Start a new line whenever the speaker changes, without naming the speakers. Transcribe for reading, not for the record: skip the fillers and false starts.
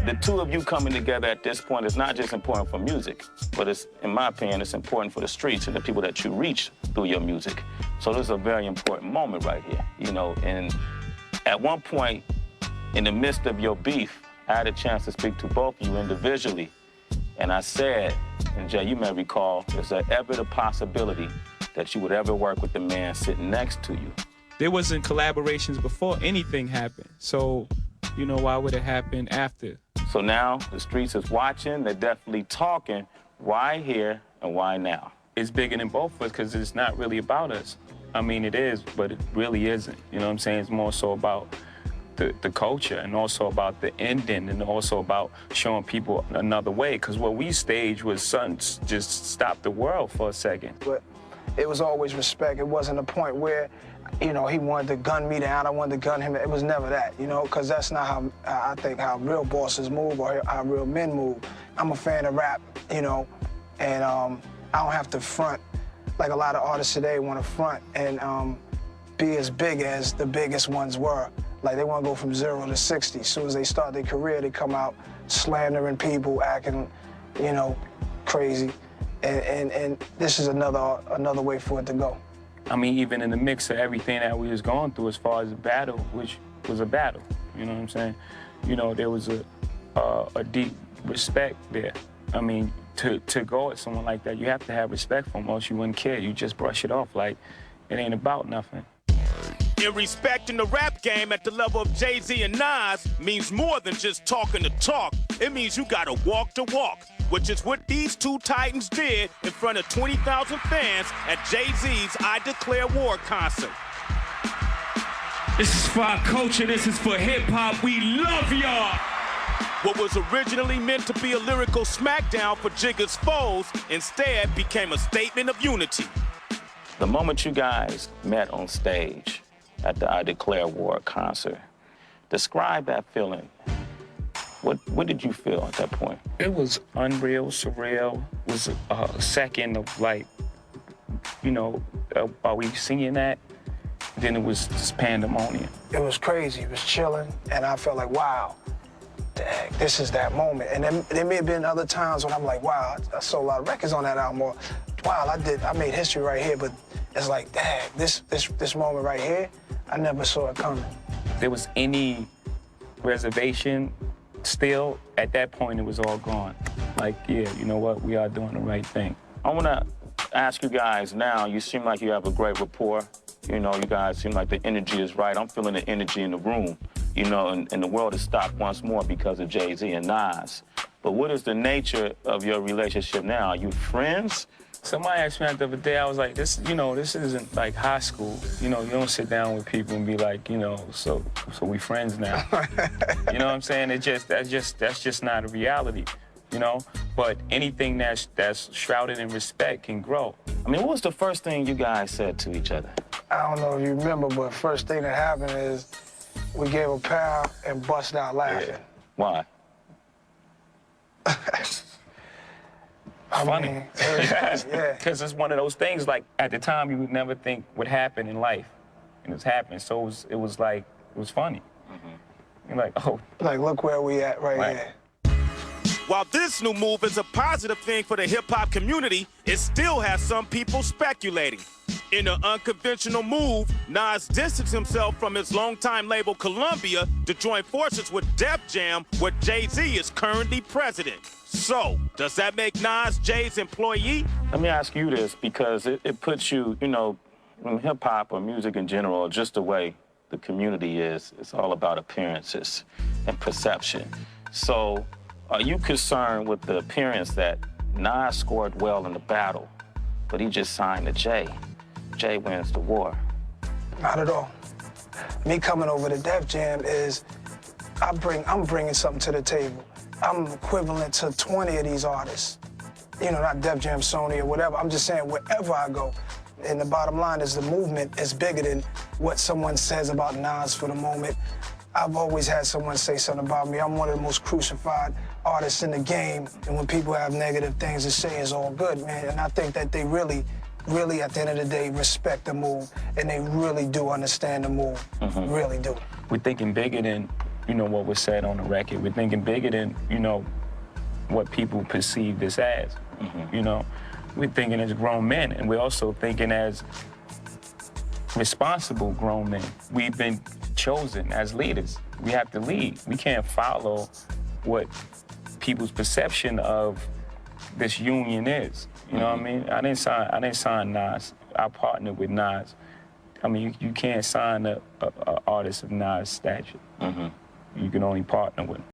The two of you coming together at this point is not just important for music, but it's, in my opinion, it's important for the streets and the people that you reach through your music. So this is a very important moment right here, you know, and at one point, in the midst of your beef, I had a chance to speak to both of you individually, and I said, and Jay, you may recall, is there ever the possibility that you would ever work with the man sitting next to you?
There wasn't collaborations before anything happened, so, you know, why would it happen after?
So now the streets is watching, they're definitely talking. Why here and why now?
It's bigger than both of us because it's not really about us. I mean, it is, but it really isn't. You know what I'm saying? It's more so about the culture and also about the ending and also about showing people another way. Because what we staged was something just stop the world for a second.
But it was always respect. It wasn't a point where, you know, he wanted to gun me down, I wanted to gun him. It was never that, you know, because that's not how I think how real bosses move or how real men move. I'm a fan of rap, you know, and I don't have to front like a lot of artists today want to front and be as big as the biggest ones were. Like, they want to go from 0 to 60. As soon as they start their career, they come out slandering people, acting, you know, crazy. And this is another way for it to go.
I mean, even in the mix of everything that we was going through as far as the battle, which was a battle, you know what I'm saying? You know, there was a deep respect there. I mean, to go at someone like that, you have to have respect for him, else you wouldn't care. You just brush it off like it ain't about nothing.
And respect in the rap game at the level of Jay-Z and Nas means more than just talking the talk. It means you gotta walk the walk, which is what these two titans did in front of 20,000 fans at Jay-Z's I Declare War concert.
This is for our culture, this is for hip-hop, we love y'all!
What was originally meant to be a lyrical smackdown for Jigga's foes instead became a statement of unity.
The moment you guys met on stage at the I Declare War concert, describe that feeling. What did you feel at that point?
It was unreal, surreal. It was a second of like, you know, are we singing that? Then it was just pandemonium.
It was crazy, it was chilling, and I felt like, wow, dang, this is that moment. And then there may have been other times when I'm like, wow, I sold a lot of records on that album, or wow, I made history right here, but it's like, dang, this moment right here, I never saw it coming.
If there was any reservation, still, at that point, it was all gone. Like, yeah, you know what, we are doing the right thing.
I wanna ask you guys now, you seem like you have a great rapport. You know, you guys seem like the energy is right. I'm feeling the energy in the room, you know, and the world has stopped once more because of Jay-Z and Nas. But what is the nature of your relationship now? Are you friends?
Somebody asked me the other day, I was like, this, you know, this isn't like high school. You know, you don't sit down with people and be like, you know, so we friends now. You know what I'm saying? That's just not a reality, you know? But anything that's shrouded in respect can grow.
I mean, what was the first thing you guys said to each other?
I don't know if you remember, but first thing that happened is we gave a pound and bust out laughing.
Yeah. Why?
Funny.
Yeah.
Because it's one of those things, like, at the time, you would never think would happen in life. And it's happening. So it was like, it was funny. Mm-hmm. You're like, oh.
Like, look where we at right here.
While this new move is a positive thing for the hip-hop community, it still has some people speculating. In an unconventional move, Nas distanced himself from his longtime label Columbia to join forces with Def Jam, where Jay-Z is currently president. So, does that make Nas Jay's employee?
Let me ask you this, because it puts you, you know, in hip-hop or music in general, just the way the community is, it's all about appearances and perception. So, are you concerned with the appearance that Nas scored well in the battle, but he just signed to Jay? Jay wins the war.
Not at all. Me coming over to Def Jam is, I'm bringing something to the table. I'm equivalent to 20 of these artists. You know, not Def Jam, Sony, or whatever. I'm just saying, wherever I go. And the bottom line is the movement is bigger than what someone says about Nas for the moment. I've always had someone say something about me. I'm one of the most crucified artists in the game, and when people have negative things to say, it's all good, man. And I think that they really, at the end of the day, respect the move, and they really do understand the move, really do.
We're thinking bigger than you know, what was said on the record. We're thinking bigger than, you know, what people perceive this as. You know, we're thinking as grown men, and we're also thinking as responsible grown men. We've been chosen as leaders. We have to lead. We can't follow what people's perception of this union is. You know what I mean? I didn't sign Nas. I partnered with Nas. I mean, you can't sign a artist of Nas' stature. You can only partner with him.